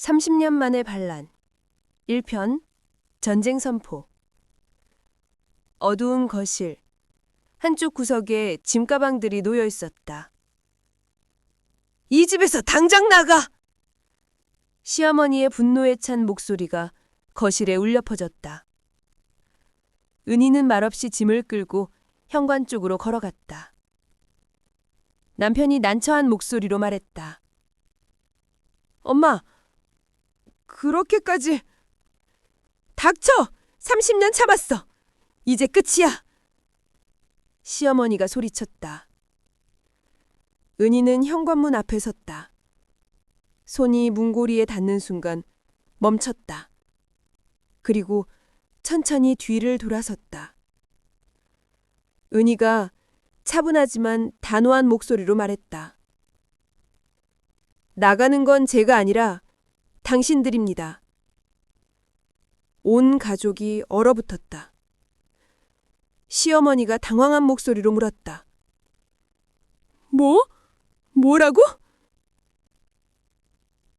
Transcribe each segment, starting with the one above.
30년 만의 반란 1편 전쟁 선포. 어두운 거실. 한쪽 구석에 짐가방들이 놓여 있었다. 이 집에서 당장 나가! 시어머니의 분노에 찬 목소리가 거실에 울려 퍼졌다. 은희는 말없이 짐을 끌고 현관 쪽으로 걸어갔다. 남편이 난처한 목소리로 말했다. 엄마, 그렇게까지... 닥쳐! 30년 참았어! 이제 끝이야! 시어머니가 소리쳤다. 은희는 현관문 앞에 섰다. 손이 문고리에 닿는 순간 멈췄다. 그리고 천천히 뒤를 돌아섰다. 은희가 차분하지만 단호한 목소리로 말했다. 나가는 건 제가 아니라 당신들입니다. 온 가족이 얼어붙었다. 시어머니가 당황한 목소리로 물었다. 뭐라고?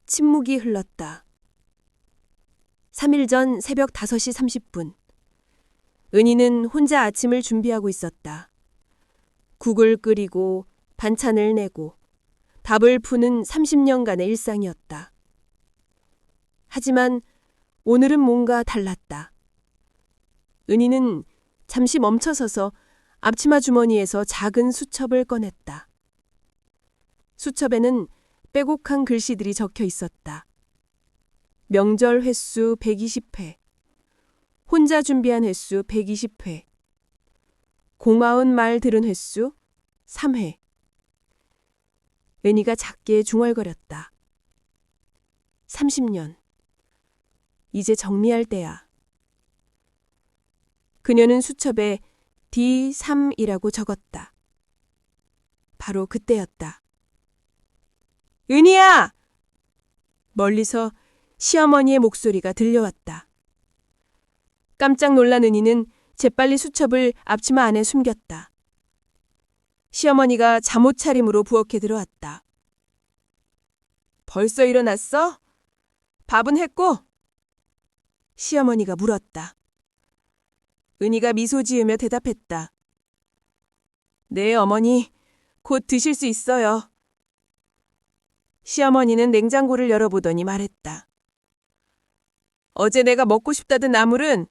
침묵이 흘렀다. 3일 전 새벽 5시 30분. 은희는 혼자 아침을 준비하고 있었다. 국을 끓이고 반찬을 내고 밥을 푸는 30년간의 일상이었다. 하지만 오늘은 뭔가 달랐다. 은희는 잠시 멈춰서서 앞치마 주머니에서 작은 수첩을 꺼냈다. 수첩에는 빼곡한 글씨들이 적혀 있었다. 명절 횟수 120회, 혼자 준비한 횟수 120회, 고마운 말 들은 횟수 3회. 은희가 작게 중얼거렸다. 30년. 이제 정리할 때야. 그녀는 수첩에 D3이라고 적었다. 바로 그때였다. 은희야! 멀리서 시어머니의 목소리가 들려왔다. 깜짝 놀란 은희는 재빨리 수첩을 앞치마 안에 숨겼다. 시어머니가 잠옷 차림으로 부엌에 들어왔다. 벌써 일어났어? 밥은 했고? 시어머니가 물었다. 은희가 미소 지으며 대답했다. 네, 어머니. 곧 드실 수 있어요. 시어머니는 냉장고를 열어보더니 말했다. 어제 내가 먹고 싶다던 나물은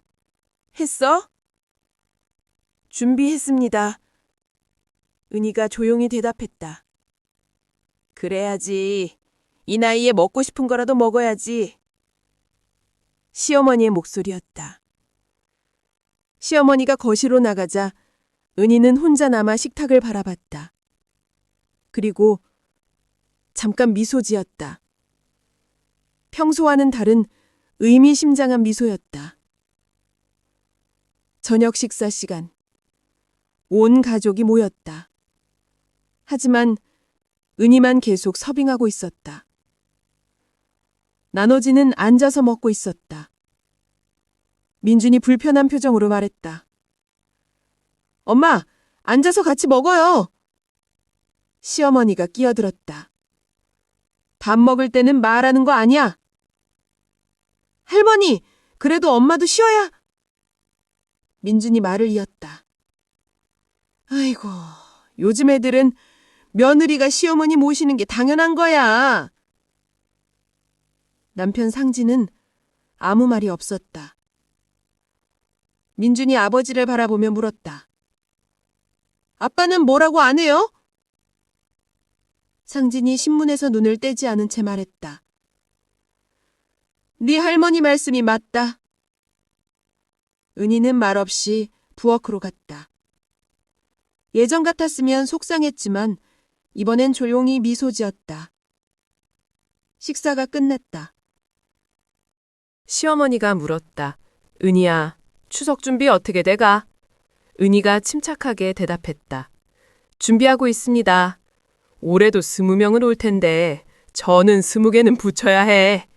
했어? 준비했습니다. 은희가 조용히 대답했다. 그래야지. 이 나이에 먹고 싶은 거라도 먹어야지. 시어머니의 목소리였다. 시어머니가 거실로 나가자 은희는 혼자 남아 식탁을 바라봤다. 그리고 잠깐 미소 지었다. 평소와는 다른 의미심장한 미소였다. 저녁 식사 시간. 온 가족이 모였다. 하지만 은희만 계속 서빙하고 있었다. 나머지는 앉아서 먹고 있었다. 민준이 불편한 표정으로 말했다. 엄마, 앉아서 같이 먹어요. 시어머니가 끼어들었다. 밥 먹을 때는 말하는 거 아니야. 할머니, 그래도 엄마도 쉬어야. 민준이 말을 이었다. 아이고, 요즘 애들은 며느리가 시어머니 모시는 게 당연한 거야. 남편 상진은 아무 말이 없었다. 민준이 아버지를 바라보며 물었다. 아빠는 뭐라고 안 해요? 상진이 신문에서 눈을 떼지 않은 채 말했다. 네 할머니 말씀이 맞다. 은희는 말없이 부엌으로 갔다. 예전 같았으면 속상했지만 이번엔 조용히 미소 지었다. 식사가 끝났다. 시어머니가 물었다. 은희야, 추석 준비 어떻게 돼가? 은희가 침착하게 대답했다. 준비하고 있습니다. 올해도 20명은 올 텐데 저는 20개는 붙여야 해.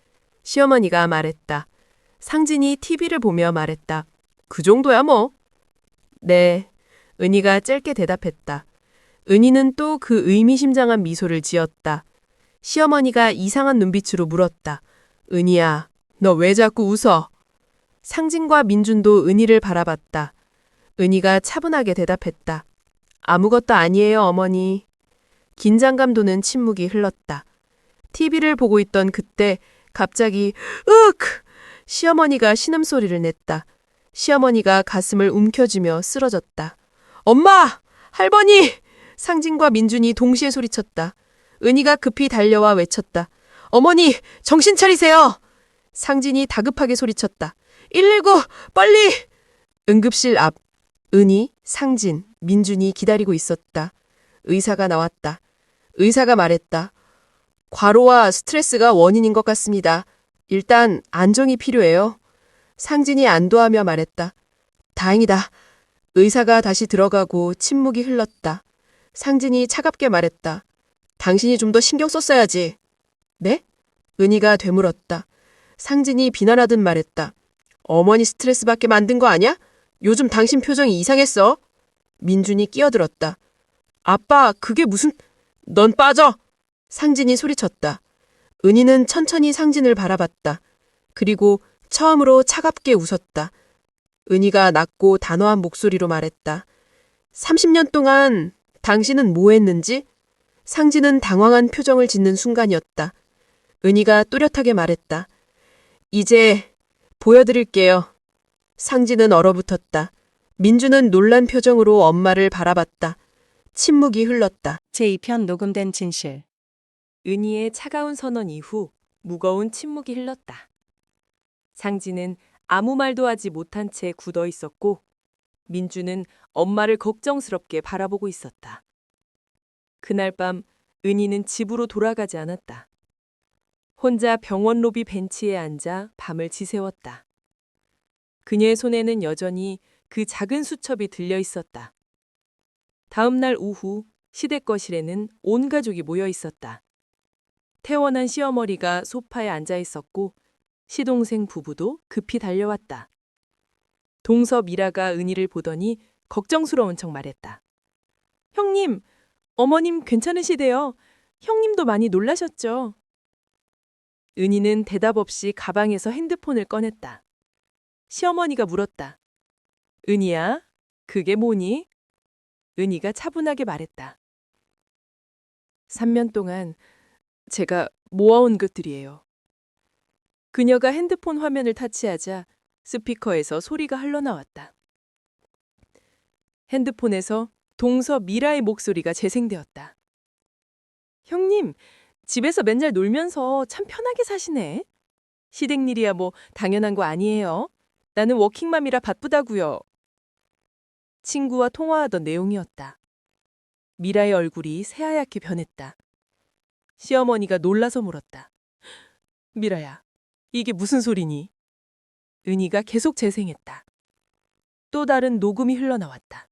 시어머니가 말했다. 상진이 TV를 보며 말했다. 그 정도야 뭐. 네. 은희가 짧게 대답했다. 은희는 또 그 의미심장한 미소를 지었다. 시어머니가 이상한 눈빛으로 물었다. 은희야, 너 왜 자꾸 웃어? 상진과 민준도 은희를 바라봤다. 은희가 차분하게 대답했다. 아무것도 아니에요, 어머니. 긴장감 도는 침묵이 흘렀다. TV를 보고 있던 그때 갑자기 으크! 시어머니가 신음소리를 냈다. 시어머니가 가슴을 움켜쥐며 쓰러졌다. 엄마! 할머니! 상진과 민준이 동시에 소리쳤다. 은희가 급히 달려와 외쳤다. 어머니! 정신 차리세요! 상진이 다급하게 소리쳤다. 119! 빨리! 응급실 앞 은희, 상진, 민준이 기다리고 있었다. 의사가 나왔다. 의사가 말했다. 과로와 스트레스가 원인인 것 같습니다. 일단 안정이 필요해요. 상진이 안도하며 말했다. 다행이다. 의사가 다시 들어가고 침묵이 흘렀다. 상진이 차갑게 말했다. 당신이 좀 더 신경 썼어야지. 네? 은희가 되물었다. 상진이 비난하듯 말했다. 어머니 스트레스 받게 만든 거 아냐? 요즘 당신 표정이 이상했어. 민준이 끼어들었다. 아빠, 그게 무슨... 넌 빠져! 상진이 소리쳤다. 은희는 천천히 상진을 바라봤다. 그리고 처음으로 차갑게 웃었다. 은희가 낮고 단호한 목소리로 말했다. 30년 동안 당신은 뭐 했는지? 상진은 당황한 표정을 짓는 순간이었다. 은희가 또렷하게 말했다. 이제 보여드릴게요. 상진은 얼어붙었다. 민주는 놀란 표정으로 엄마를 바라봤다. 침묵이 흘렀다. 제2편 녹음된 진실. 은희의 차가운 선언 이후 무거운 침묵이 흘렀다. 상진은 아무 말도 하지 못한 채 굳어 있었고 민주는 엄마를 걱정스럽게 바라보고 있었다. 그날 밤 은희는 집으로 돌아가지 않았다. 혼자 병원 로비 벤치에 앉아 밤을 지새웠다. 그녀의 손에는 여전히 그 작은 수첩이 들려 있었다. 다음 날 오후 시댁거실에는 온 가족이 모여 있었다. 퇴원한 시어머니가 소파에 앉아 있었고 시동생 부부도 급히 달려왔다. 동서 미라가 은희를 보더니 걱정스러운 척 말했다. 형님, 어머님 괜찮으시대요. 형님도 많이 놀라셨죠? 은희는 대답 없이 가방에서 핸드폰을 꺼냈다. 시어머니가 물었다. 은희야, 그게 뭐니? 은희가 차분하게 말했다. 3년 동안 제가 모아온 것들이에요. 그녀가 핸드폰 화면을 타치하자 스피커에서 소리가 흘러나왔다. 핸드폰에서 동서 미라의 목소리가 재생되었다. 형님, 집에서 맨날 놀면서 참 편하게 사시네. 시댁 일이야 뭐 당연한 거 아니에요. 나는 워킹맘이라 바쁘다고요. 친구와 통화하던 내용이었다. 미라의 얼굴이 새하얗게 변했다. 시어머니가 놀라서 물었다. 미라야, 이게 무슨 소리니? 은희가 계속 재생했다. 또 다른 녹음이 흘러나왔다.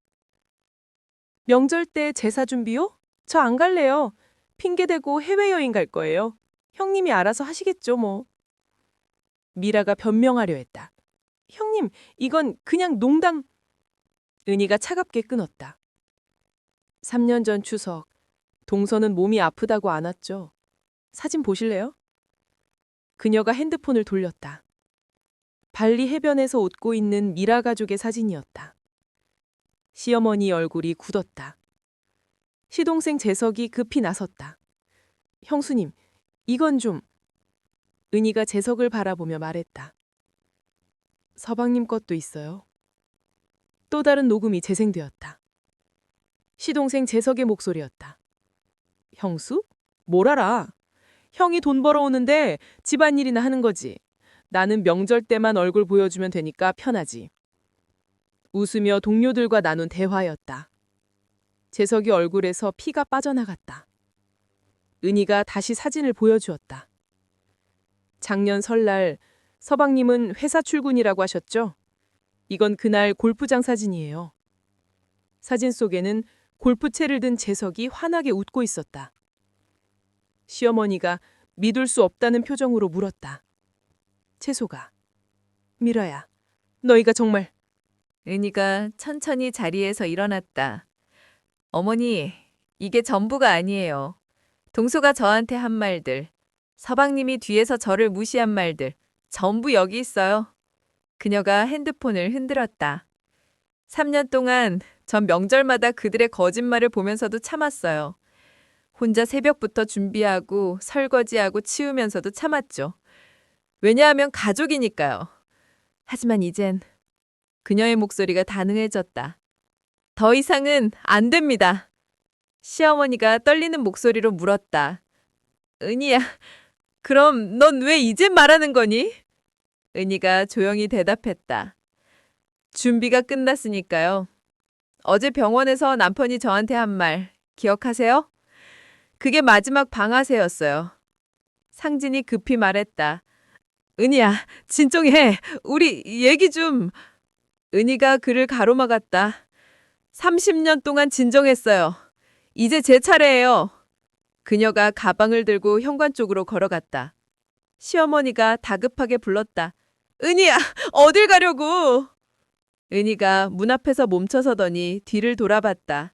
명절 때 제사 준비요? 저 안 갈래요. 핑계대고 해외여행 갈 거예요. 형님이 알아서 하시겠죠 뭐. 미라가 변명하려 했다. 형님, 이건 그냥 농담. 은희가 차갑게 끊었다. 3년 전 추석, 동서는 몸이 아프다고 안 왔죠. 사진 보실래요? 그녀가 핸드폰을 돌렸다. 발리 해변에서 웃고 있는 미라 가족의 사진이었다. 시어머니 얼굴이 굳었다. 시동생 재석이 급히 나섰다. 형수님, 이건 좀... 은희가 재석을 바라보며 말했다. 서방님 것도 있어요. 또 다른 녹음이 재생되었다. 시동생 재석의 목소리였다. 형수? 뭘 알아? 형이 돈 벌어오는데 집안일이나 하는 거지. 나는 명절 때만 얼굴 보여주면 되니까 편하지. 웃으며 동료들과 나눈 대화였다. 재석이 얼굴에서 피가 빠져나갔다. 은희가 다시 사진을 보여주었다. 작년 설날 서방님은 회사 출근이라고 하셨죠? 이건 그날 골프장 사진이에요. 사진 속에는 골프채를 든 재석이 환하게 웃고 있었다. 시어머니가 믿을 수 없다는 표정으로 물었다. 채소가. 미라야, 너희가 정말... 은희가 천천히 자리에서 일어났다. 어머니, 이게 전부가 아니에요. 동서가 저한테 한 말들, 서방님이 뒤에서 저를 무시한 말들 전부 여기 있어요. 그녀가 핸드폰을 흔들었다. 3년 동안 전 명절마다 그들의 거짓말을 보면서도 참았어요. 혼자 새벽부터 준비하고 설거지하고 치우면서도 참았죠. 왜냐하면 가족이니까요. 하지만 이젠 그녀의 목소리가 단호해졌다. 더 이상은 안 됩니다. 시어머니가 떨리는 목소리로 물었다. 은희야, 그럼 넌 왜 이제 말하는 거니? 은희가 조용히 대답했다. 준비가 끝났으니까요. 어제 병원에서 남편이 저한테 한 말 기억하세요? 그게 마지막 방아쇠였어요. 상진이 급히 말했다. 은희야, 진정해. 우리 얘기 좀. 은희가 그를 가로막았다. 30년 동안 진정했어요. 이제 제 차례예요. 그녀가 가방을 들고 현관 쪽으로 걸어갔다. 시어머니가 다급하게 불렀다. 은희야, 어딜 가려고? 은희가 문 앞에서 멈춰서더니 뒤를 돌아봤다.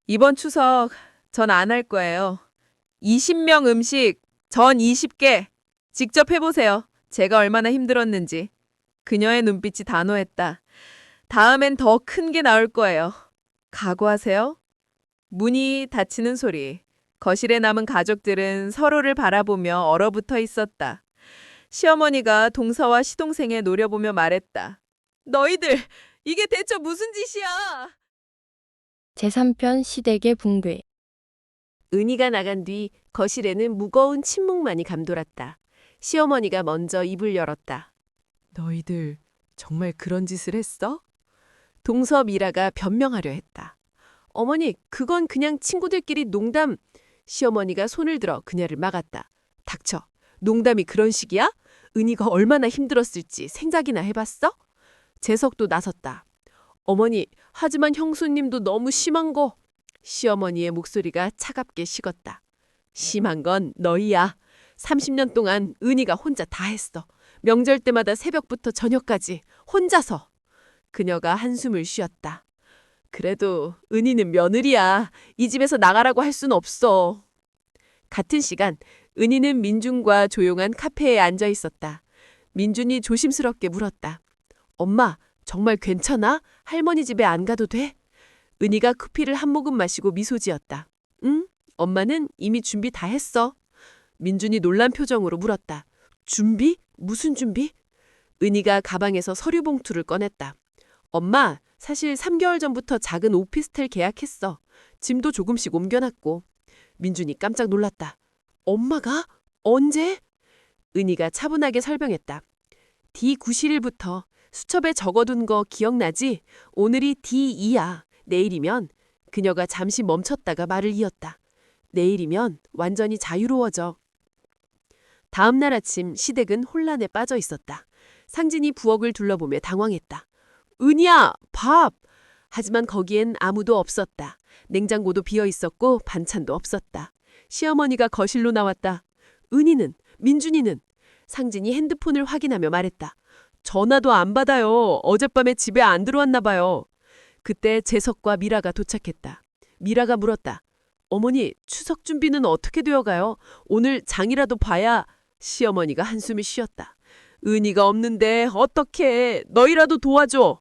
이번 추석 전 안 할 거예요. 20명 음식 전 20개. 직접 해보세요. 제가 얼마나 힘들었는지. 그녀의 눈빛이 단호했다. 다음엔 더 큰 게 나올 거예요. 각오하세요. 문이 닫히는 소리. 거실에 남은 가족들은 서로를 바라보며 얼어붙어 있었다. 시어머니가 동서와 시동생에 노려보며 말했다. 너희들, 이게 대체 무슨 짓이야? 제3편 시댁의 붕괴. 은희가 나간 뒤 거실에는 무거운 침묵만이 감돌았다. 시어머니가 먼저 입을 열었다. 너희들 정말 그런 짓을 했어? 동서 미라가 변명하려 했다. 어머니, 그건 그냥 친구들끼리 농담. 시어머니가 손을 들어 그녀를 막았다. 닥쳐. 농담이 그런 식이야? 은희가 얼마나 힘들었을지 생각이나 해봤어? 재석도 나섰다. 어머니, 하지만 형수님도 너무 심한 거. 시어머니의 목소리가 차갑게 식었다. 심한 건 너희야. 30년 동안 은희가 혼자 다 했어. 명절 때마다 새벽부터 저녁까지 혼자서. 그녀가 한숨을 쉬었다. 그래도 은희는 며느리야. 이 집에서 나가라고 할 순 없어. 같은 시간 은희는 민준과 조용한 카페에 앉아 있었다. 민준이 조심스럽게 물었다. 엄마, 정말 괜찮아? 할머니 집에 안 가도 돼? 은희가 커피를 한 모금 마시고 미소 지었다. 응? 엄마는 이미 준비 다 했어. 민준이 놀란 표정으로 물었다. 준비? 무슨 준비? 은희가 가방에서 서류 봉투를 꺼냈다. 엄마, 사실 3개월 전부터 작은 오피스텔 계약했어. 짐도 조금씩 옮겨놨고. 민준이 깜짝 놀랐다. 엄마가? 언제? 은희가 차분하게 설명했다. D91일부터 수첩에 적어둔 거 기억나지? 오늘이 D2야. 내일이면. 그녀가 잠시 멈췄다가 말을 이었다. 내일이면 완전히 자유로워져. 다음 날 아침 시댁은 혼란에 빠져 있었다. 상진이 부엌을 둘러보며 당황했다. 은희야, 밥! 하지만 거기엔 아무도 없었다. 냉장고도 비어 있었고 반찬도 없었다. 시어머니가 거실로 나왔다. 은희는, 민준이는? 상진이 핸드폰을 확인하며 말했다. 전화도 안 받아요. 어젯밤에 집에 안 들어왔나 봐요. 그때 재석과 미라가 도착했다. 미라가 물었다. 어머니, 추석 준비는 어떻게 되어가요? 오늘 장이라도 봐야. 시어머니가 한숨을 쉬었다. 은희가 없는데 어떡해. 너희라도 도와줘.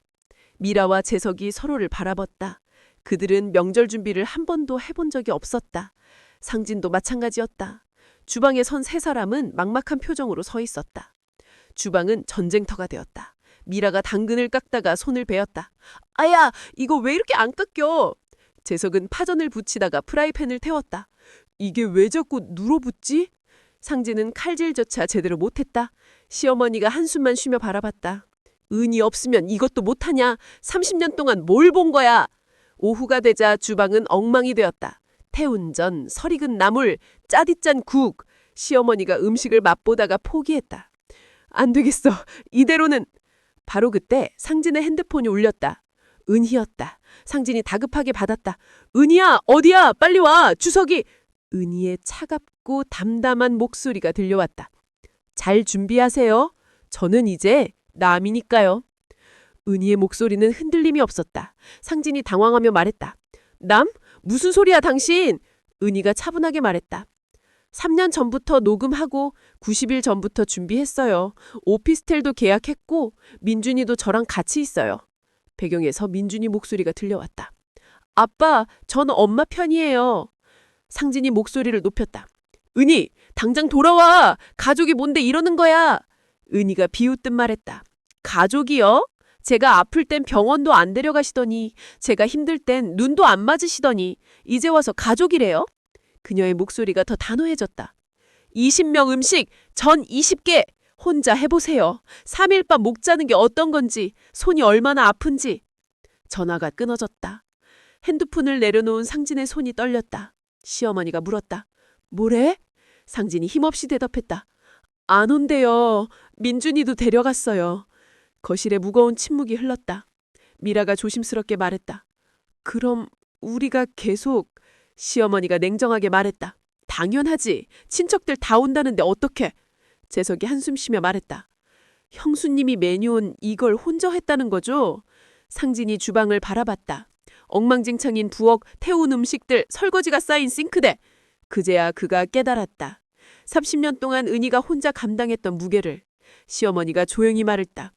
미라와 재석이 서로를 바라봤다. 그들은 명절 준비를 한 번도 해본 적이 없었다. 상진도 마찬가지였다. 주방에 선 세 사람은 막막한 표정으로 서 있었다. 주방은 전쟁터가 되었다. 미라가 당근을 깎다가 손을 베었다. 아야, 이거 왜 이렇게 안 깎여? 재석은 파전을 붙이다가 프라이팬을 태웠다. 이게 왜 자꾸 눌어붙지? 상진은 칼질조차 제대로 못했다. 시어머니가 한숨만 쉬며 바라봤다. 은희 없으면 이것도 못하냐? 30년 동안 뭘 본 거야? 오후가 되자 주방은 엉망이 되었다. 태운전, 설익은 나물, 짜디짠 국. 시어머니가 음식을 맛보다가 포기했다. 안 되겠어. 이대로는. 바로 그때 상진의 핸드폰이 울렸다. 은희였다. 상진이 다급하게 받았다. 은희야, 어디야? 빨리 와. 주석이. 은희의 차갑고 담담한 목소리가 들려왔다. 잘 준비하세요. 저는 이제 남이니까요. 은희의 목소리는 흔들림이 없었다. 상진이 당황하며 말했다. 남? 무슨 소리야 당신? 은희가 차분하게 말했다. 3년 전부터 녹음하고 90일 전부터 준비했어요. 오피스텔도 계약했고 민준이도 저랑 같이 있어요. 배경에서 민준이 목소리가 들려왔다. 아빠, 저는 엄마 편이에요. 상진이 목소리를 높였다. 은희, 당장 돌아와. 가족이 뭔데 이러는 거야. 은희가 비웃듯 말했다. 가족이요? 제가 아플 땐 병원도 안 데려가시더니, 제가 힘들 땐 눈도 안 맞으시더니 이제 와서 가족이래요? 그녀의 목소리가 더 단호해졌다. 20명 음식, 전 20개. 혼자 해보세요. 3일 밤 목 자는 게 어떤 건지, 손이 얼마나 아픈지. 전화가 끊어졌다. 핸드폰을 내려놓은 상진의 손이 떨렸다. 시어머니가 물었다. 뭐래? 상진이 힘없이 대답했다. 안 온대요. 민준이도 데려갔어요. 거실에 무거운 침묵이 흘렀다. 미라가 조심스럽게 말했다. 그럼 우리가 계속... 시어머니가 냉정하게 말했다. 당연하지. 친척들 다 온다는데 어떡해. 재석이 한숨 쉬며 말했다. 형수님이 메뉴온 이걸 혼자 했다는 거죠? 상진이 주방을 바라봤다. 엉망진창인 부엌, 태운 음식들, 설거지가 쌓인 싱크대. 그제야 그가 깨달았다. 30년 동안 은희가 혼자 감당했던 무게를. 시어머니가 조용히 말했다.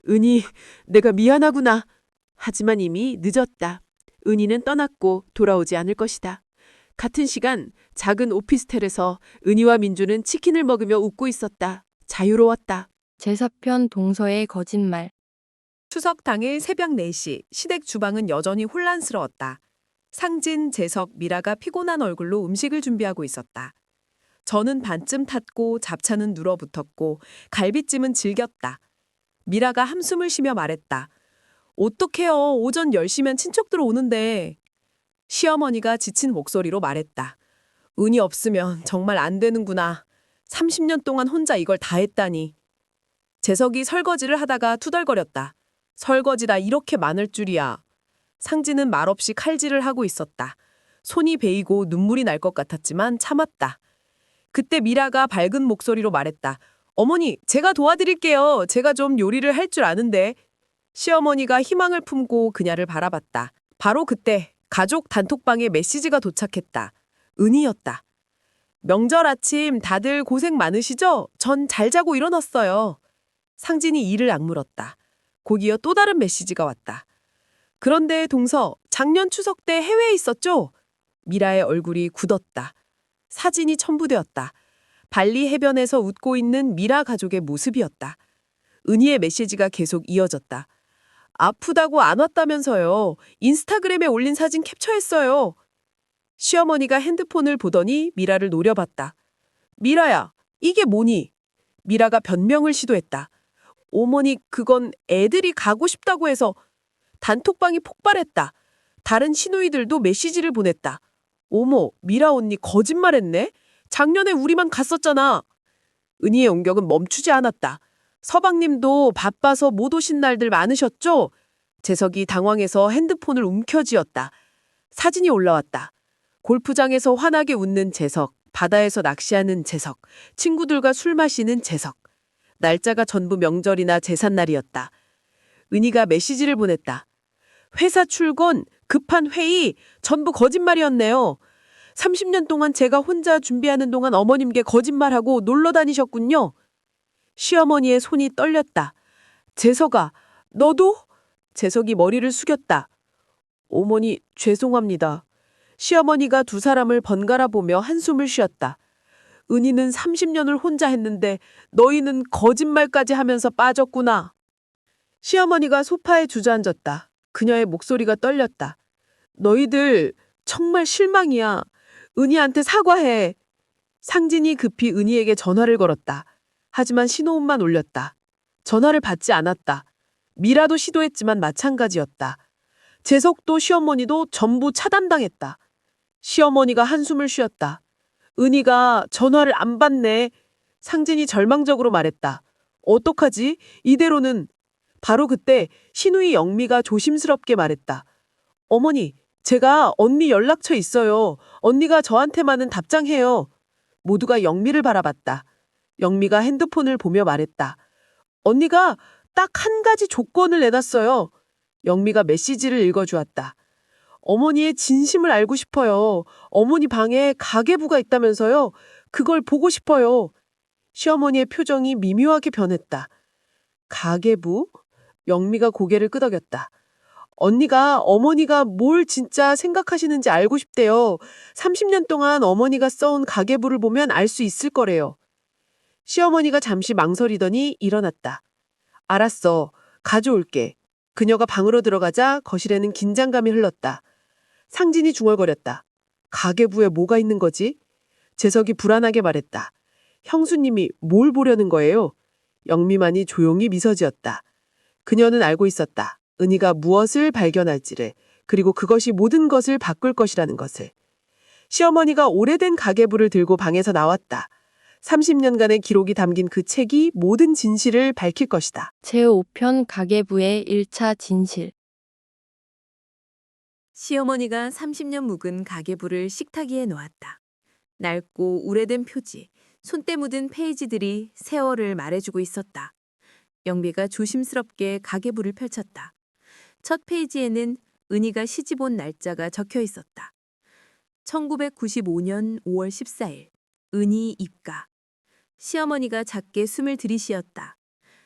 은희, 내가 미안하구나. 하지만 이미 늦었다. 은희는 떠났고 돌아오지 않을 것이다. 같은 시간 작은 오피스텔에서 은희와 민주는 치킨을 먹으며 웃고 있었다. 자유로웠다. 제4편 동서의 거짓말. 추석 당일 새벽 4시 시댁 주방은 여전히 혼란스러웠다. 상진, 재석, 미라가 피곤한 얼굴로 음식을 준비하고 있었다. 전은 반쯤 탔고 잡차는 눌어붙었고 갈비찜은 질겼다. 미라가 한숨을 쉬며 말했다. 어떡해요. 오전 10시면 친척들 오는데. 시어머니가 지친 목소리로 말했다. 은이 없으면 정말 안 되는구나. 30년 동안 혼자 이걸 다 했다니. 재석이 설거지를 하다가 투덜거렸다. 설거지다 이렇게 많을 줄이야. 상진은 말없이 칼질을 하고 있었다. 손이 베이고 눈물이 날 것 같았지만 참았다. 그때 미라가 밝은 목소리로 말했다. 어머니, 제가 도와드릴게요. 제가 좀 요리를 할 줄 아는데. 시어머니가 희망을 품고 그녀를 바라봤다. 바로 그때 가족 단톡방에 메시지가 도착했다. 은희였다. 명절 아침 다들 고생 많으시죠? 전 잘 자고 일어났어요. 상진이 이를 악물었다. 곧이어 또 다른 메시지가 왔다. 그런데 동서, 작년 추석 때 해외에 있었죠? 미라의 얼굴이 굳었다. 사진이 첨부되었다. 발리 해변에서 웃고 있는 미라 가족의 모습이었다. 은희의 메시지가 계속 이어졌다. 아프다고 안 왔다면서요. 인스타그램에 올린 사진 캡처했어요. 시어머니가 핸드폰을 보더니 미라를 노려봤다. 미라야, 이게 뭐니? 미라가 변명을 시도했다. 어머니, 그건 애들이 가고 싶다고 해서. 단톡방이 폭발했다. 다른 시누이들도 메시지를 보냈다. 어머, 미라 언니 거짓말했네? 작년에 우리만 갔었잖아. 은희의 온격은 멈추지 않았다. 서방님도 바빠서 못 오신 날들 많으셨죠? 재석이 당황해서 핸드폰을 움켜쥐었다. 사진이 올라왔다. 골프장에서 환하게 웃는 재석, 바다에서 낚시하는 재석, 친구들과 술 마시는 재석. 날짜가 전부 명절이나 제삿날이었다. 은희가 메시지를 보냈다. 회사 출근, 급한 회의, 전부 거짓말이었네요. 30년 동안 제가 혼자 준비하는 동안 어머님께 거짓말하고 놀러 다니셨군요. 시어머니의 손이 떨렸다. 재석아, 너도? 재석이 머리를 숙였다. 어머니, 죄송합니다. 시어머니가 두 사람을 번갈아 보며 한숨을 쉬었다. 은희는 30년을 혼자 했는데 너희는 거짓말까지 하면서 빠졌구나. 시어머니가 소파에 주저앉았다. 그녀의 목소리가 떨렸다. 너희들 정말 실망이야. 은희한테 사과해. 상진이 급히 은희에게 전화를 걸었다. 하지만 신호음만 울렸다. 전화를 받지 않았다. 미라도 시도했지만 마찬가지였다. 재석도 시어머니도 전부 차단당했다. 시어머니가 한숨을 쉬었다. 은희가 전화를 안 받네. 상진이 절망적으로 말했다. 어떡하지? 이대로는. 바로 그때 시누이 영미가 조심스럽게 말했다. 어머니, 제가 언니 연락처 있어요. 언니가 저한테만은 답장해요. 모두가 영미를 바라봤다. 영미가 핸드폰을 보며 말했다. 언니가 딱 한 가지 조건을 내놨어요. 영미가 메시지를 읽어주었다. 어머니의 진심을 알고 싶어요. 어머니 방에 가계부가 있다면서요. 그걸 보고 싶어요. 시어머니의 표정이 미묘하게 변했다. 가계부? 영미가 고개를 끄덕였다. 언니가 어머니가 뭘 진짜 생각하시는지 알고 싶대요. 30년 동안 어머니가 써온 가계부를 보면 알 수 있을 거래요. 시어머니가 잠시 망설이더니 일어났다. 알았어. 가져올게. 그녀가 방으로 들어가자 거실에는 긴장감이 흘렀다. 상진이 중얼거렸다. 가계부에 뭐가 있는 거지? 재석이 불안하게 말했다. 형수님이 뭘 보려는 거예요? 영미만이 조용히 미소 지었다. 그녀는 알고 있었다. 은희가 무엇을 발견할지를, 그리고 그것이 모든 것을 바꿀 것이라는 것을. 시어머니가 오래된 가계부를 들고 방에서 나왔다. 30년간의 기록이 담긴 그 책이 모든 진실을 밝힐 것이다. 제5편 가계부의 1차 진실. 시어머니가 30년 묵은 가계부를 식탁 위에 놓았다. 낡고 오래된 표지, 손때 묻은 페이지들이 세월을 말해주고 있었다. 영미가 조심스럽게 가계부를 펼쳤다. 첫 페이지에는 은희가 시집 온 날짜가 적혀 있었다. 1995년 5월 14일, 은희 입가. 시어머니가 작게 숨을 들이쉬었다.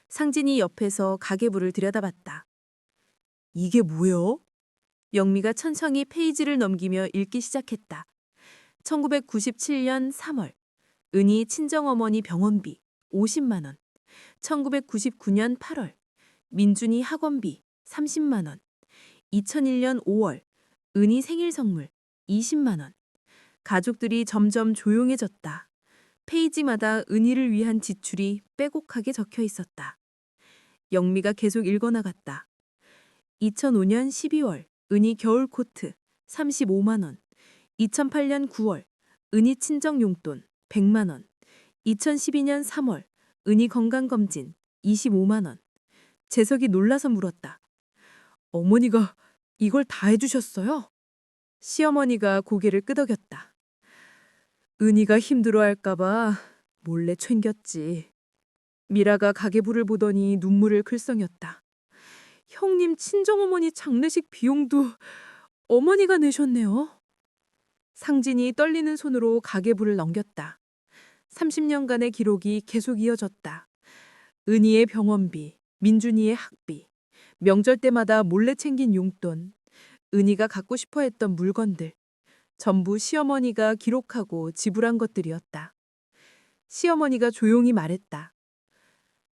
상진이 옆에서 가계부를 들여다봤다. 이게 뭐예요? 영미가 천천히 페이지를 넘기며 읽기 시작했다. 1997년 3월, 은희 친정어머니 병원비 50만 원. 1999년 8월, 민준이 학원비 30만 원. 2001년 5월, 은희 생일 선물 20만 원. 가족들이 점점 조용해졌다. 페이지마다 은희를 위한 지출이 빼곡하게 적혀 있었다. 영미가 계속 읽어나갔다. 2005년 12월, 은희 겨울 코트 35만 원. 2008년 9월, 은희 친정 용돈 100만 원. 2012년 3월, 은희 건강검진 25만 원. 재석이 놀라서 물었다. 어머니가 이걸 다 해주셨어요? 시어머니가 고개를 끄덕였다. 은희가 힘들어할까봐 몰래 챙겼지. 미라가 가계부를 보더니 눈물을 글썽였다. 형님 친정어머니 장례식 비용도 어머니가 내셨네요. 상진이 떨리는 손으로 가계부를 넘겼다. 30년간의 기록이 계속 이어졌다. 은희의 병원비, 민준이의 학비, 명절 때마다 몰래 챙긴 용돈, 은희가 갖고 싶어 했던 물건들, 전부 시어머니가 기록하고 지불한 것들이었다. 시어머니가 조용히 말했다.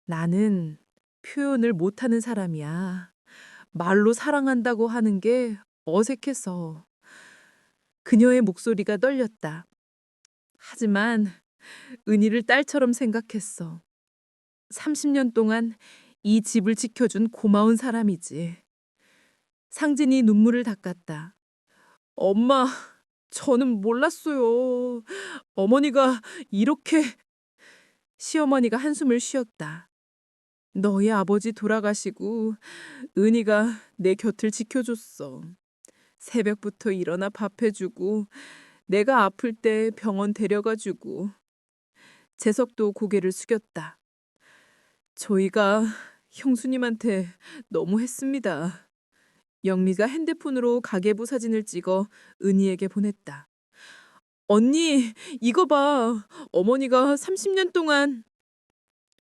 나는 표현을 못하는 사람이야. 말로 사랑한다고 하는 게 어색해서. 그녀의 목소리가 떨렸다. 하지만 은희를 딸처럼 생각했어. 30년 동안 이 집을 지켜준 고마운 사람이지. 상진이 눈물을 닦았다. 엄마, 저는 몰랐어요. 어머니가 이렇게... 시어머니가 한숨을 쉬었다. 너희 아버지 돌아가시고 은희가 내 곁을 지켜줬어. 새벽부터 일어나 밥 해주고 내가 아플 때 병원 데려가주고. 재석도 고개를 숙였다. 저희가 형수님한테 너무 했습니다. 영미가 핸드폰으로 가계부 사진을 찍어 은희에게 보냈다. 언니, 이거 봐. 어머니가 30년 동안...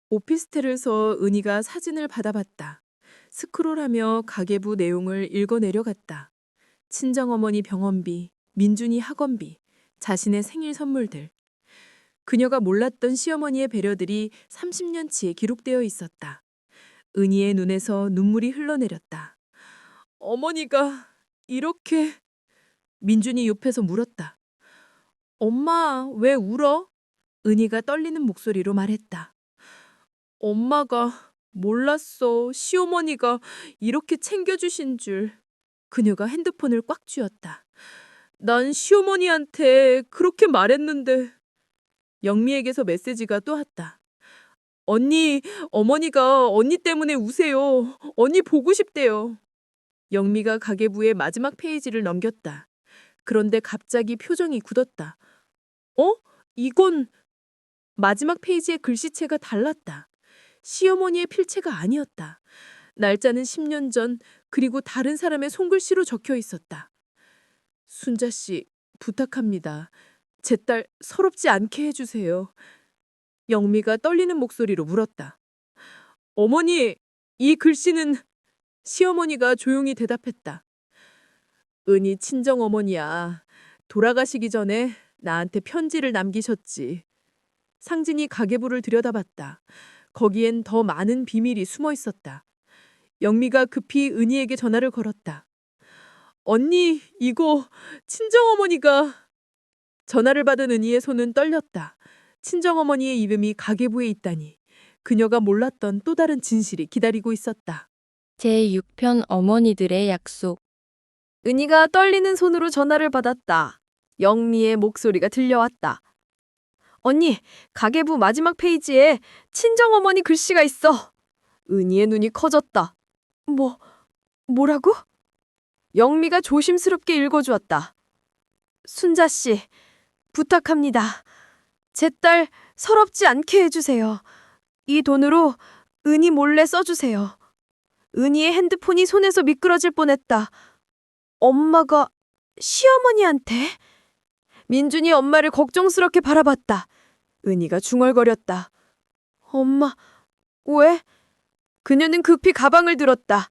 오피스텔에서 은희가 사진을 받아봤다. 스크롤하며 가계부 내용을 읽어 내려갔다. 친정어머니 병원비, 민준이 학원비, 자신의 생일 선물들. 그녀가 몰랐던 시어머니의 배려들이 30년치에 기록되어 있었다. 은희의 눈에서 눈물이 흘러내렸다. 어머니가 이렇게... 민준이 옆에서 물었다. 엄마, 왜 울어? 은희가 떨리는 목소리로 말했다. 엄마가 몰랐어. 시어머니가 이렇게 챙겨주신 줄. 그녀가 핸드폰을 꽉 쥐었다. 난 시어머니한테 그렇게 말했는데. 영미에게서 메시지가 또 왔다. 언니, 어머니가 언니 때문에 우세요. 언니 보고 싶대요. 영미가 가계부의 마지막 페이지를 넘겼다. 그런데 갑자기 표정이 굳었다. 이건... 마지막 페이지의 글씨체가 달랐다. 시어머니의 필체가 아니었다. 날짜는 10년 전, 그리고 다른 사람의 손글씨로 적혀 있었다. 순자 씨, 부탁합니다. 제 딸 서럽지 않게 해주세요. 영미가 떨리는 목소리로 물었다. 어머니, 이 글씨는 시어머니가 조용히 대답했다. 은희 친정어머니야. 돌아가시기 전에 나한테 편지를 남기셨지. 상진이 가계부를 들여다봤다. 거기엔 더 많은 비밀이 숨어 있었다. 영미가 급히 은희에게 전화를 걸었다. 언니, 이거 친정어머니가... 전화를 받은 은희의 손은 떨렸다. 친정어머니의 이름이 가계부에 있다니. 그녀가 몰랐던 또 다른 진실이 기다리고 있었다. 제6편 어머니들의 약속. 은희가 떨리는 손으로 전화를 받았다. 영미의 목소리가 들려왔다. 언니, 가계부 마지막 페이지에 친정어머니 글씨가 있어. 은희의 눈이 커졌다. 뭐라고? 영미가 조심스럽게 읽어주었다. 순자 씨, 부탁합니다. 제 딸 서럽지 않게 해주세요. 이 돈으로 은희 몰래 써주세요. 은희의 핸드폰이 손에서 미끄러질 뻔했다. 엄마가 시어머니한테? 민준이 엄마를 걱정스럽게 바라봤다. 은희가 중얼거렸다. 엄마, 왜? 그녀는 급히 가방을 들었다.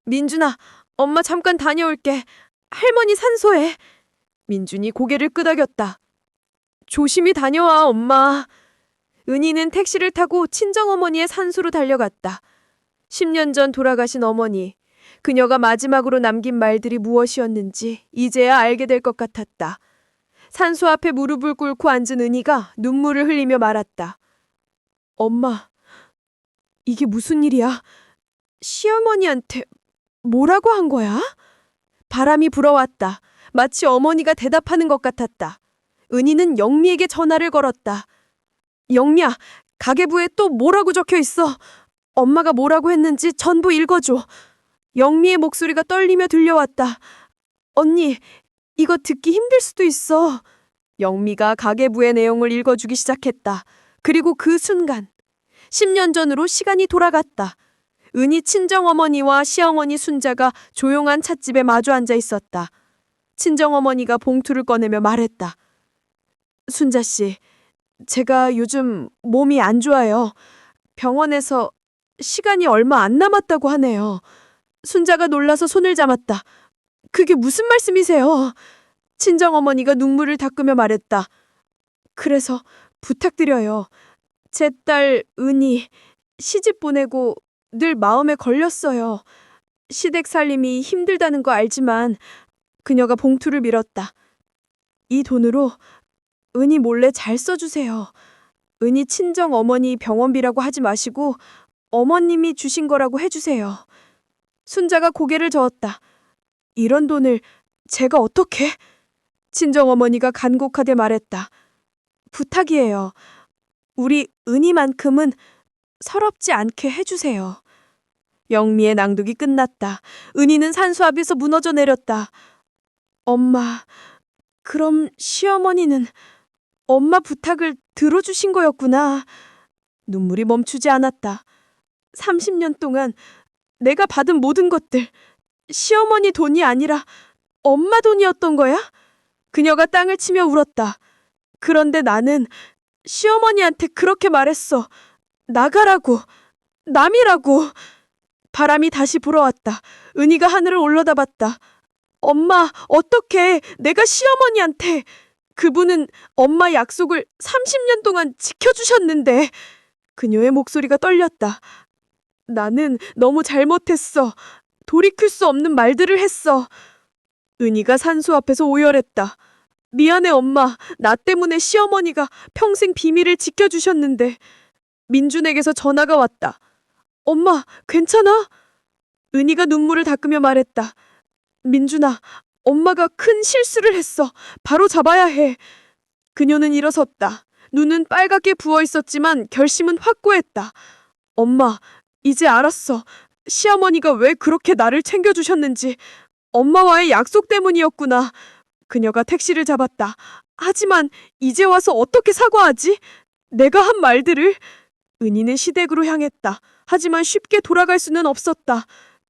민준아, 엄마 잠깐 다녀올게. 할머니 산소에. 민준이 고개를 끄덕였다. 조심히 다녀와, 엄마. 은희는 택시를 타고 친정어머니의 산소로 달려갔다. 10년 전 돌아가신 어머니. 그녀가 마지막으로 남긴 말들이 무엇이었는지 이제야 알게 될 것 같았다. 산소 앞에 무릎을 꿇고 앉은 은희가 눈물을 흘리며 말았다. 엄마, 이게 무슨 일이야? 시어머니한테 뭐라고 한 거야? 바람이 불어왔다. 마치 어머니가 대답하는 것 같았다. 은희는 영미에게 전화를 걸었다. 영미야, 가계부에 또 뭐라고 적혀 있어? 엄마가 뭐라고 했는지 전부 읽어줘. 영미의 목소리가 떨리며 들려왔다. 언니, 이거 듣기 힘들 수도 있어. 영미가 가계부의 내용을 읽어주기 시작했다. 그리고 그 순간 10년 전으로 시간이 돌아갔다. 은희 친정어머니와 시어머니 순자가 조용한 찻집에 마주 앉아 있었다. 친정어머니가 봉투를 꺼내며 말했다. 순자 씨, 제가 요즘 몸이 안 좋아요. 병원에서 시간이 얼마 안 남았다고 하네요. 순자가 놀라서 손을 잡았다. 그게 무슨 말씀이세요? 친정어머니가 눈물을 닦으며 말했다. 그래서 부탁드려요. 제 딸 은희 시집 보내고 늘 마음에 걸렸어요. 시댁 살림이 힘들다는 거 알지만 그녀가 봉투를 밀었다. 이 돈으로 은희 몰래 잘 써주세요. 은희 친정 어머니 병원비라고 하지 마시고 어머님이 주신 거라고 해주세요. 순자가 고개를 저었다. 이런 돈을 제가 어떻게? 친정 어머니가 간곡하게 말했다. 부탁이에요. 우리 은희만큼은 서럽지 않게 해주세요. 영미의 낭독이 끝났다. 은희는 산수 앞에서 무너져 내렸다. 엄마, 그럼 시어머니는 엄마 부탁을 들어주신 거였구나. 눈물이 멈추지 않았다. 30년 동안 내가 받은 모든 것들, 시어머니 돈이 아니라 엄마 돈이었던 거야? 그녀가 땅을 치며 울었다. 그런데 나는 시어머니한테 그렇게 말했어. 나가라고, 남이라고. 바람이 다시 불어왔다. 은희가 하늘을 올려다봤다. 엄마, 어떡해. 내가 시어머니한테. 그분은 엄마 약속을 30년 동안 지켜주셨는데. 그녀의 목소리가 떨렸다. 나는 너무 잘못했어. 돌이킬 수 없는 말들을 했어. 은희가 산수 앞에서 오열했다. 미안해 엄마. 나 때문에 시어머니가 평생 비밀을 지켜주셨는데. 민준에게서 전화가 왔다. 엄마, 괜찮아? 은희가 눈물을 닦으며 말했다. 민준아, 엄마가 큰 실수를 했어. 바로 잡아야 해. 그녀는 일어섰다. 눈은 빨갛게 부어 있었지만 결심은 확고했다. 엄마, 이제 알았어. 시어머니가 왜 그렇게 나를 챙겨주셨는지. 엄마와의 약속 때문이었구나. 그녀가 택시를 잡았다. 하지만 이제 와서 어떻게 사과하지? 내가 한 말들을. 은희는 시댁으로 향했다. 하지만 쉽게 돌아갈 수는 없었다.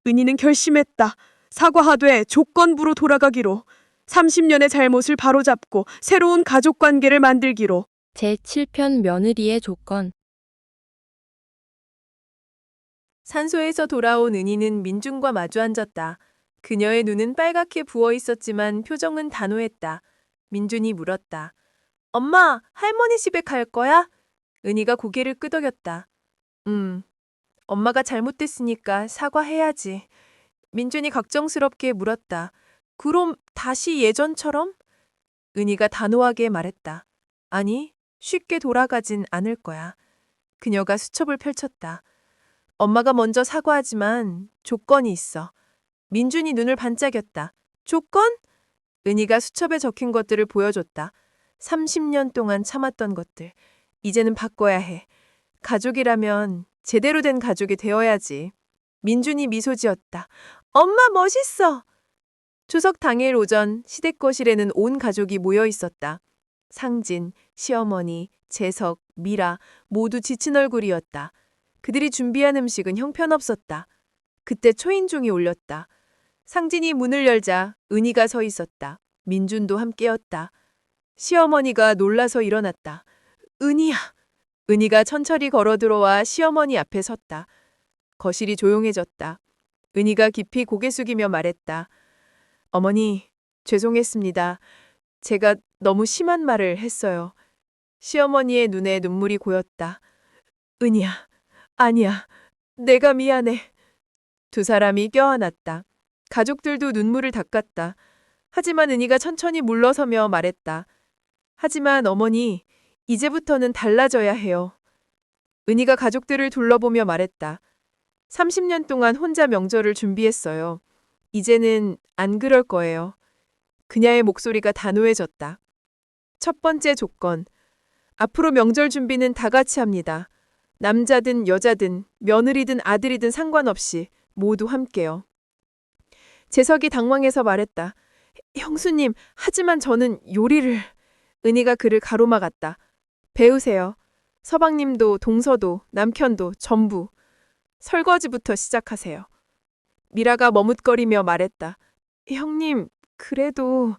은희는 결심했다. 사과하되 조건부로 돌아가기로. 30년의 잘못을 바로잡고 새로운 가족 관계를 만들기로. 제7편 며느리의 조건. 산소에서 돌아온 은희는 민준과 마주 앉았다. 그녀의 눈은 빨갛게 부어 있었지만 표정은 단호했다. 민준이 물었다. 엄마, 할머니 집에 갈 거야? 은희가 고개를 끄덕였다. 엄마가 잘못됐으니까 사과해야지. 민준이 걱정스럽게 물었다. 그럼 다시 예전처럼? 은희가 단호하게 말했다. 아니, 쉽게 돌아가진 않을 거야. 그녀가 수첩을 펼쳤다. 엄마가 먼저 사과하지만 조건이 있어. 민준이 눈을 반짝였다. 조건? 은희가 수첩에 적힌 것들을 보여줬다. 30년 동안 참았던 것들. 이제는 바꿔야 해. 가족이라면 제대로 된 가족이 되어야지. 민준이 미소 지었다. 엄마 멋있어! 추석 당일 오전 시댁 거실에는 온 가족이 모여 있었다. 상진, 시어머니, 재석, 미라 모두 지친 얼굴이었다. 그들이 준비한 음식은 형편없었다. 그때 초인종이 울렸다. 상진이 문을 열자 은희가 서 있었다. 민준도 함께였다. 시어머니가 놀라서 일어났다. 은희야. 은희가 천천히 걸어 들어와 시어머니 앞에 섰다. 거실이 조용해졌다. 은희가 깊이 고개 숙이며 말했다. 어머니, 죄송했습니다. 제가 너무 심한 말을 했어요. 시어머니의 눈에 눈물이 고였다. 은희야, 아니야. 내가 미안해. 두 사람이 껴안았다. 가족들도 눈물을 닦았다. 하지만 은희가 천천히 물러서며 말했다. 하지만 어머니, 이제부터는 달라져야 해요. 은희가 가족들을 둘러보며 말했다. 30년 동안 혼자 명절을 준비했어요. 이제는 안 그럴 거예요. 그녀의 목소리가 단호해졌다. 첫 번째 조건. 앞으로 명절 준비는 다 같이 합니다. 남자든 여자든 며느리든 아들이든 상관없이 모두 함께요. 재석이 당황해서 말했다. 형수님, 하지만 저는 요리를... 은희가 그를 가로막았다. 배우세요. 서방님도 동서도 남편도 전부. 설거지부터 시작하세요. 미라가 머뭇거리며 말했다. 형님, 그래도...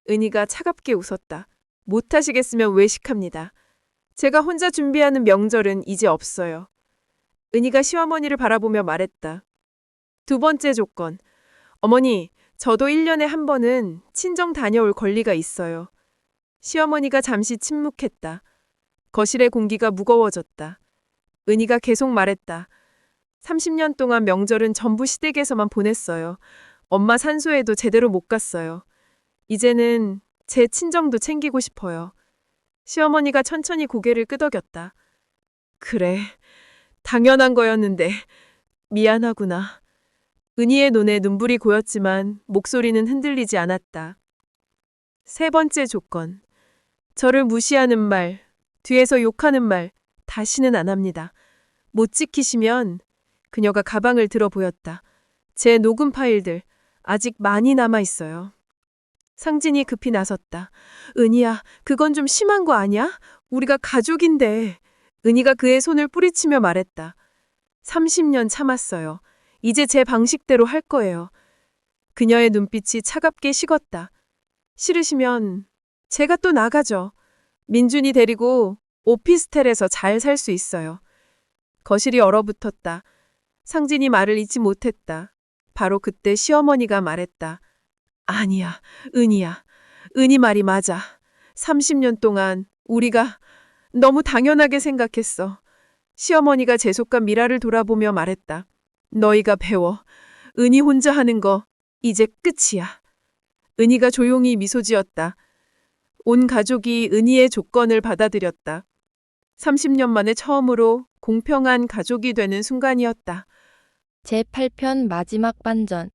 은희가 차갑게 웃었다. 못하시겠으면 외식합니다. 제가 혼자 준비하는 명절은 이제 없어요. 은희가 시어머니를 바라보며 말했다. 두 번째 조건. 어머니, 저도 1년에 한 번은 친정 다녀올 권리가 있어요. 시어머니가 잠시 침묵했다. 거실의 공기가 무거워졌다. 은희가 계속 말했다. 30년 동안 명절은 전부 시댁에서만 보냈어요. 엄마 산소에도 제대로 못 갔어요. 이제는 제 친정도 챙기고 싶어요. 시어머니가 천천히 고개를 끄덕였다. 그래, 당연한 거였는데 미안하구나. 은희의 눈에 눈물이 고였지만 목소리는 흔들리지 않았다. 세 번째 조건. 저를 무시하는 말, 뒤에서 욕하는 말 다시는 안 합니다. 못 지키시면... 그녀가 가방을 들어 보였다. 제 녹음 파일들 아직 많이 남아 있어요. 상진이 급히 나섰다. 은희야, 그건 좀 심한 거 아니야? 우리가 가족인데. 은희가 그의 손을 뿌리치며 말했다. 30년 참았어요. 이제 제 방식대로 할 거예요. 그녀의 눈빛이 차갑게 식었다. 싫으시면 제가 또 나가죠. 민준이 데리고 오피스텔에서 잘 살 수 있어요. 거실이 얼어붙었다. 상진이 말을 잇지 못했다. 바로 그때 시어머니가 말했다. 아니야, 은희야. 은희 말이 맞아. 30년 동안 우리가 너무 당연하게 생각했어. 시어머니가 재속과 미라를 돌아보며 말했다. 너희가 배워. 은희 혼자 하는 거 이제 끝이야. 은희가 조용히 미소 지었다. 온 가족이 은희의 조건을 받아들였다. 30년 만에 처음으로 공평한 가족이 되는 순간이었다. 제8편 마지막 반전.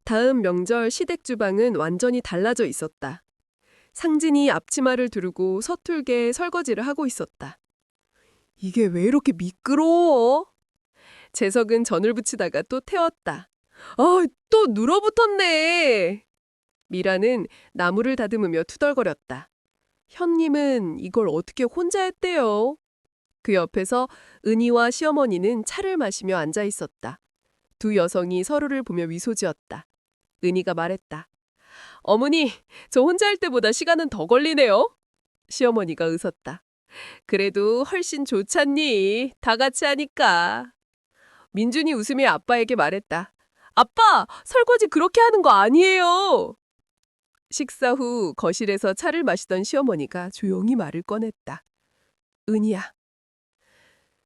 다음 명절 시댁 주방은 완전히 달라져 있었다. 상진이 앞치마를 두르고 서툴게 설거지를 하고 있었다. 이게 왜 이렇게 미끄러워? 재석은 전을 붙이다가 또 태웠다. 또 눌어붙었네. 미라는 나무를 다듬으며 투덜거렸다. 현님은 이걸 어떻게 혼자 했대요? 그 옆에서 은희와 시어머니는 차를 마시며 앉아 있었다. 두 여성이 서로를 보며 미소 지었다. 은희가 말했다. 어머니, 저 혼자 할 때보다 시간은 더 걸리네요. 시어머니가 웃었다. 그래도 훨씬 좋잖니. 다 같이 하니까. 민준이 웃으며 아빠에게 말했다. 아빠, 설거지 그렇게 하는 거 아니에요. 식사 후 거실에서 차를 마시던 시어머니가 조용히 말을 꺼냈다. 은희야.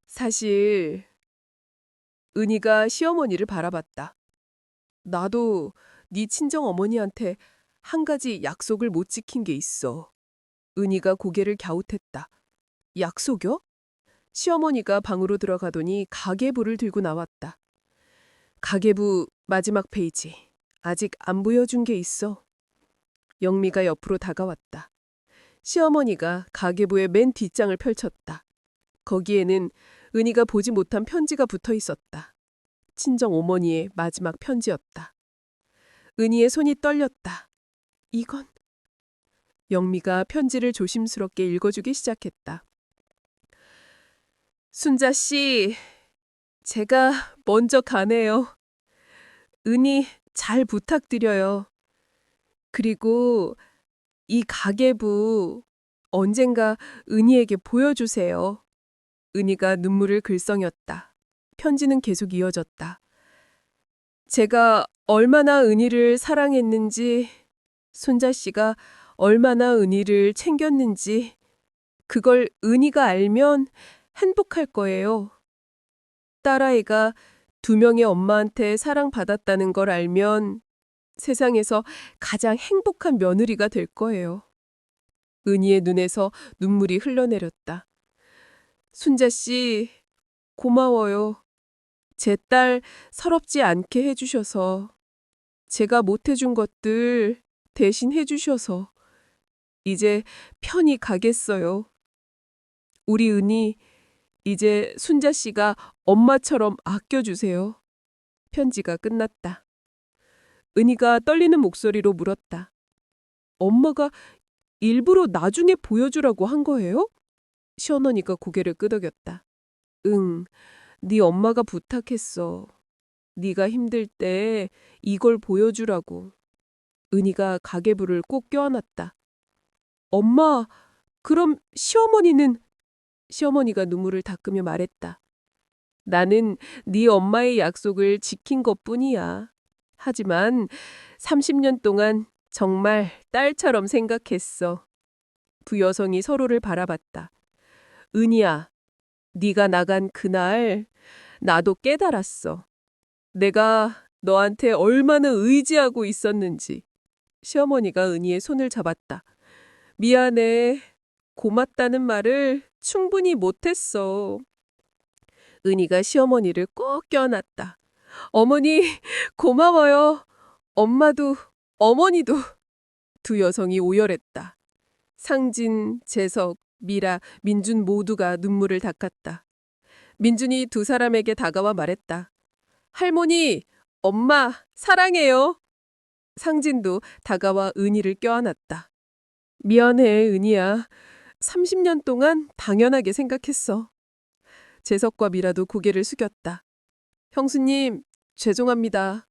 사실 은희가 시어머니를 바라봤다. 나도 네 친정 어머니한테 한 가지 약속을 못 지킨 게 있어. 은희가 고개를 갸웃했다. 약속이요? 시어머니가 방으로 들어가더니 가계부를 들고 나왔다. 가계부 마지막 페이지. 아직 안 보여준 게 있어. 영미가 옆으로 다가왔다. 시어머니가 가계부의 맨 뒷장을 펼쳤다. 거기에는 은희가 보지 못한 편지가 붙어 있었다. 친정 어머니의 마지막 편지였다. 은희의 손이 떨렸다. 이건? 영미가 편지를 조심스럽게 읽어주기 시작했다. 순자 씨, 제가 먼저 가네요. 은희 잘 부탁드려요. 그리고 이 가계부 언젠가 은희에게 보여주세요. 은희가 눈물을 글썽였다. 편지는 계속 이어졌다. 제가 얼마나 은희를 사랑했는지, 순자 씨가 얼마나 은희를 챙겼는지, 그걸 은희가 알면 행복할 거예요. 딸아이가 2명의 엄마한테 사랑받았다는 걸 알면 세상에서 가장 행복한 며느리가 될 거예요. 은희의 눈에서 눈물이 흘러내렸다. 순자 씨, 고마워요. 제 딸 서럽지 않게 해주셔서, 제가 못해준 것들 대신 해주셔서 이제 편히 가겠어요. 우리 은희, 이제 순자 씨가 엄마처럼 아껴주세요. 편지가 끝났다. 은희가 떨리는 목소리로 물었다. 엄마가 일부러 나중에 보여주라고 한 거예요? 시어머니가 고개를 끄덕였다. 응, 네 엄마가 부탁했어. 네가 힘들 때 이걸 보여주라고. 은희가 가계부를 꼭 껴안았다. 엄마, 그럼 시어머니는? 시어머니가 눈물을 닦으며 말했다. 나는 네 엄마의 약속을 지킨 것뿐이야. 하지만 30년 동안 정말 딸처럼 생각했어. 두 여성이 서로를 바라봤다. 은희야, 네가 나간 그날 나도 깨달았어. 내가 너한테 얼마나 의지하고 있었는지. 시어머니가 은희의 손을 잡았다. 미안해. 고맙다는 말을 충분히 못했어. 은희가 시어머니를 꼭 껴안았다. 어머니, 고마워요. 엄마도, 어머니도. 두 여성이 오열했다. 상진, 재석, 미라, 민준 모두가 눈물을 닦았다. 민준이 두 사람에게 다가와 말했다. 할머니, 엄마, 사랑해요. 상진도 다가와 은희를 껴안았다. 미안해, 은희야. 30년 동안 당연하게 생각했어. 재석과 미라도 고개를 숙였다. 형수님, 죄송합니다.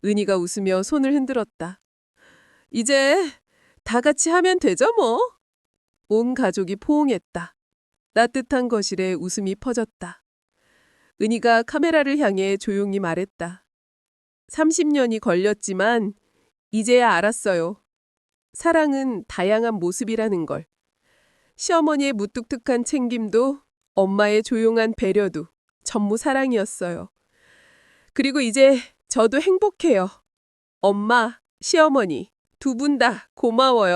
은희가 웃으며 손을 흔들었다. 이제 다 같이 하면 되죠 뭐. 온 가족이 포옹했다. 따뜻한 거실에 웃음이 퍼졌다. 은희가 카메라를 향해 조용히 말했다. 30년이 걸렸지만 이제야 알았어요. 사랑은 다양한 모습이라는 걸. 시어머니의 무뚝뚝한 챙김도 엄마의 조용한 배려도 전부 사랑이었어요. 그리고 이제 저도 행복해요. 엄마, 시어머니 두 분 다 고마워요.